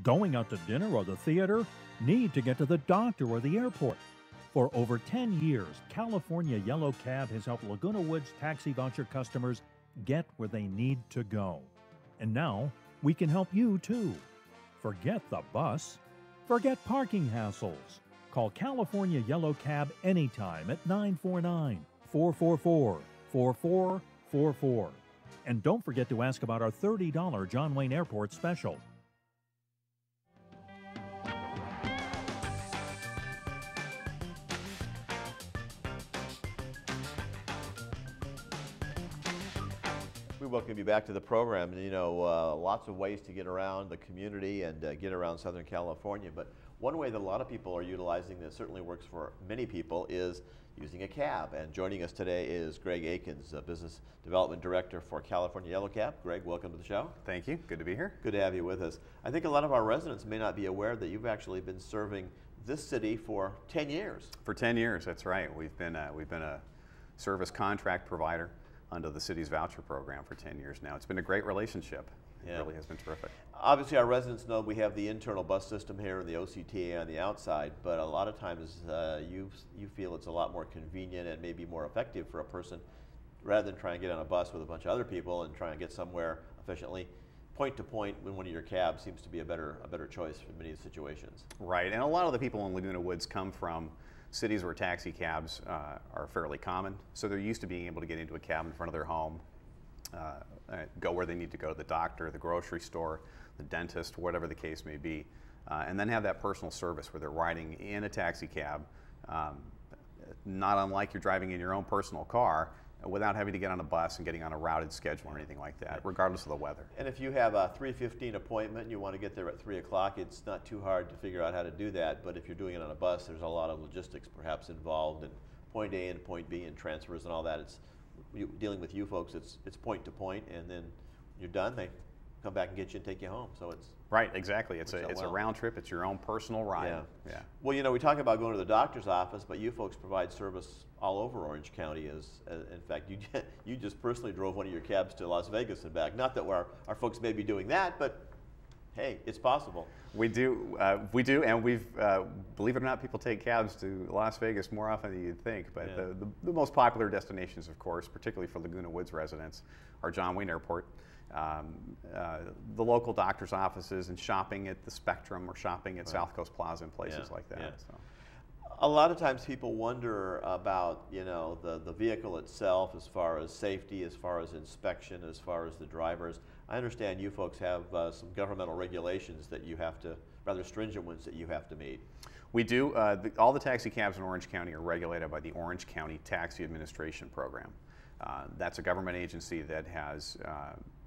Going out to dinner or the theater? Need to get to the doctor or the airport? For over 10 years, California Yellow Cab has helped Laguna Woods taxi voucher customers get where they need to go. And now, we can help you too. Forget the bus. Forget parking hassles. Call California Yellow Cab anytime at 949 444 4444. And don't forget to ask about our $30 John Wayne Airport special. We welcome you back to the program. You know, lots of ways to get around the community and get around Southern California, but one way that a lot of people are utilizing that certainly works for many people is using a cab. And joining us today is Greg Akins, Business Development Director for California Yellow Cab. Greg, welcome to the show. Thank you. Good to be here. Good to have you with us. I think a lot of our residents may not be aware that you've actually been serving this city for 10 years. For 10 years, that's right. We've been a service contract provider under the city's voucher program for 10 years now. It's been a great relationship. It really has been terrific. Obviously, our residents know we have the internal bus system here and the OCTA on the outside, but a lot of times you feel it's a lot more convenient and maybe more effective for a person rather than try and get on a bus with a bunch of other people and try and get somewhere efficiently. Point to point when one of your cabs seems to be a better choice for many situations. Right, and a lot of the people in Laguna Woods come from cities where taxi cabs are fairly common, so they're used to being able to get into a cab in front of their home, go where they need to go, the doctor, the grocery store, the dentist, whatever the case may be, and then have that personal service where they're riding in a taxi cab, not unlike you're driving in your own personal car, without having to get on a bus and getting on a routed schedule or anything like that, regardless of the weather. And if you have a 3:15 appointment and you want to get there at 3 o'clock, it's not too hard to figure out how to do that. But if you're doing it on a bus, there's a lot of logistics perhaps involved in point A and point B and transfers and all that. It's dealing with you folks, it's point to point, and then you're done, they come back and get you and take you home. So it's right, exactly. It's a round trip. It's your own personal ride. Yeah. Well, you know, we talk about going to the doctor's office, but you folks provide service all over Orange County. In fact, you just personally drove one of your cabs to Las Vegas and back. Not that our folks may be doing that, but hey, it's possible. We do, and we've, believe it or not, people take cabs to Las Vegas more often than you'd think. But the most popular destinations, of course, particularly for Laguna Woods residents, are John Wayne Airport, the local doctor's offices, and shopping at the Spectrum or shopping at South Coast Plaza and places like that. So. A lot of times people wonder about, you know, the vehicle itself as far as safety, as far as inspection, as far as the drivers. I understand you folks have some governmental regulations that you have to, rather stringent ones that you have to meet. We do. All the taxi cabs in Orange County are regulated by the Orange County Taxi Administration Program. That's a government agency that has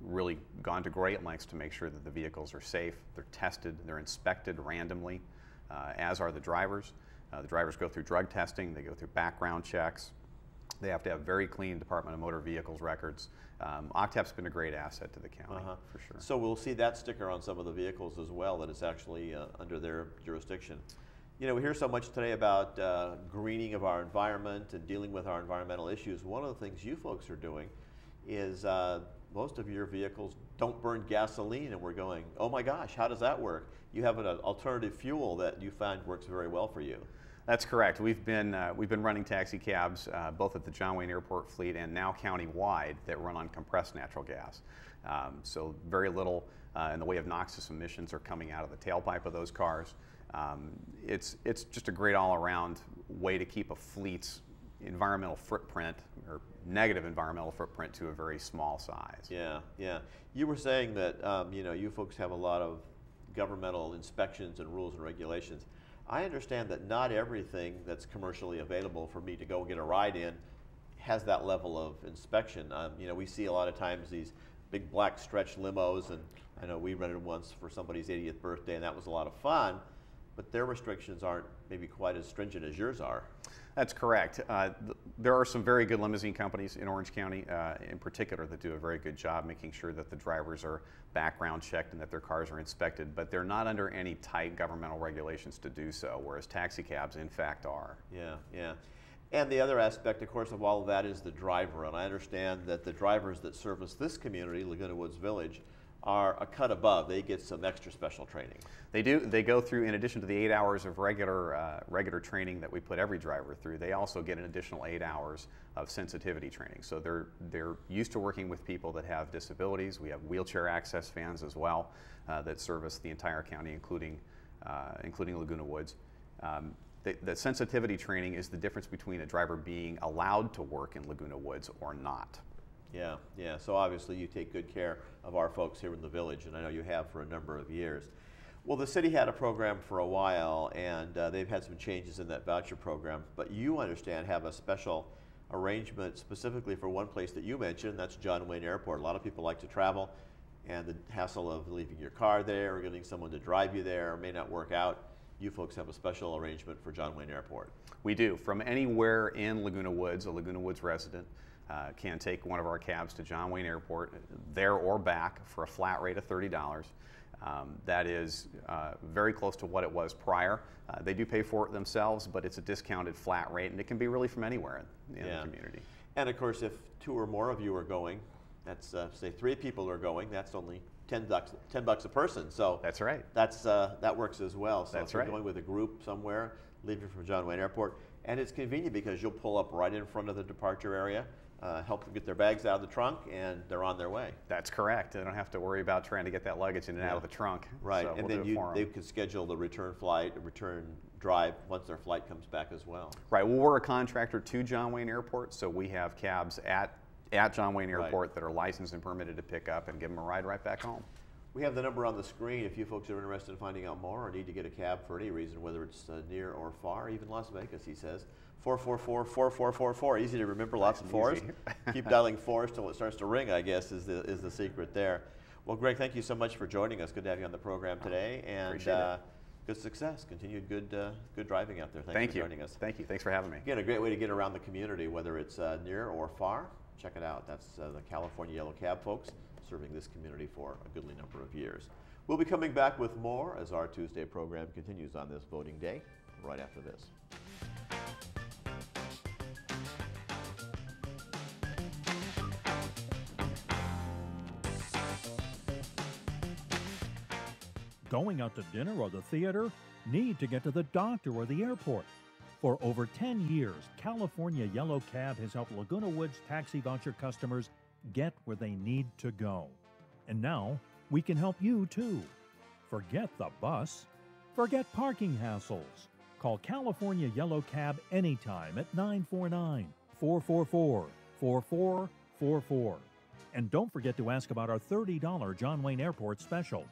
really gone to great lengths to make sure that the vehicles are safe, they're tested, they're inspected randomly, as are the drivers. The drivers go through drug testing, they go through background checks. They have to have very clean Department of Motor Vehicles records. OCTAP's been a great asset to the county, for sure. So we'll see that sticker on some of the vehicles as well, that it's actually under their jurisdiction. You know, we hear so much today about greening of our environment and dealing with our environmental issues. One of the things you folks are doing is most of your vehicles don't burn gasoline, and we're going, oh my gosh, how does that work? You have an alternative fuel that you find works very well for you. That's correct. We've been running taxi cabs both at the John Wayne Airport fleet and now county-wide that run on compressed natural gas. So very little in the way of noxious emissions are coming out of the tailpipe of those cars. It's just a great all-around way to keep a fleet's environmental footprint or negative environmental footprint to a very small size. Yeah. You were saying that you know, you folks have a lot of governmental inspections and rules and regulations. I understand that not everything that's commercially available for me to go get a ride in has that level of inspection. You know, we see a lot of times these big black stretch limos, and I know we rented once for somebody's 80th birthday, and that was a lot of fun, but their restrictions aren't maybe quite as stringent as yours are. That's correct. There are some very good limousine companies in Orange County in particular that do a very good job making sure that the drivers are background checked and that their cars are inspected, but they're not under any tight governmental regulations to do so, whereas taxi cabs in fact are. Yeah. And the other aspect, of course, of all of that is the driver, and I understand that the drivers that service this community, Laguna Woods Village, are a cut above. They get some extra special training. They do. They go through, in addition to the 8 hours of regular training that we put every driver through, they also get an additional 8 hours of sensitivity training. So they're used to working with people that have disabilities. We have wheelchair access vans as well that service the entire county, including Laguna Woods. The sensitivity training is the difference between a driver being allowed to work in Laguna Woods or not. Yeah, yeah. So obviously you take good care of our folks here in the village, and I know you have for a number of years. Well, the city had a program for a while, and they've had some changes in that voucher program, but you understand have a special arrangement specifically for one place that you mentioned, and that's John Wayne Airport. A lot of people like to travel, and the hassle of leaving your car there or getting someone to drive you there may not work out. You folks have a special arrangement for John Wayne Airport. We do. From anywhere in Laguna Woods, a Laguna Woods resident can take one of our cabs to John Wayne Airport, there or back, for a flat rate of $30. That is very close to what it was prior. They do pay for it themselves, but it's a discounted flat rate, and it can be really from anywhere in the community. And of course, if 2 or more of you are going, that's say 3 people are going, that's only $10 a person. So that's right. That works as well. So that's if you're right. Going with a group somewhere, leaving from John Wayne Airport, and it's convenient because you'll pull up right in front of the departure area. Help them get their bags out of the trunk, and they're on their way. That's correct. They don't have to worry about trying to get that luggage in and out of the trunk. Right, so and we'll then they can schedule the return flight, return drive once their flight comes back as well. Right, well, we're a contractor to John Wayne Airport, so we have cabs at John Wayne Airport that are licensed and permitted to pick up and give them a ride right back home. We have the number on the screen if you folks are interested in finding out more or need to get a cab for any reason, whether it's near or far, even Las Vegas, he says. 444-4444. Easy to remember, lots of fours. Keep dialing fours till it starts to ring, I guess, is the secret there. Well, Greg, thank you so much for joining us. Good to have you on the program today. And good success. Continued good driving out there. Thank you for joining us. Thank you. Thanks for having me. Again, a great way to get around the community, whether it's near or far. Check it out. That's the California Yellow Cab folks serving this community for a goodly number of years. We'll be coming back with more as our Tuesday program continues on this voting day right after this. Going out to dinner or the theater? Need to get to the doctor or the airport? For over 10 years, California Yellow Cab has helped Laguna Woods taxi voucher customers get where they need to go. And now, we can help you too. Forget the bus. Forget parking hassles. Call California Yellow Cab anytime at 949-444-4444. And don't forget to ask about our $30 John Wayne Airport special.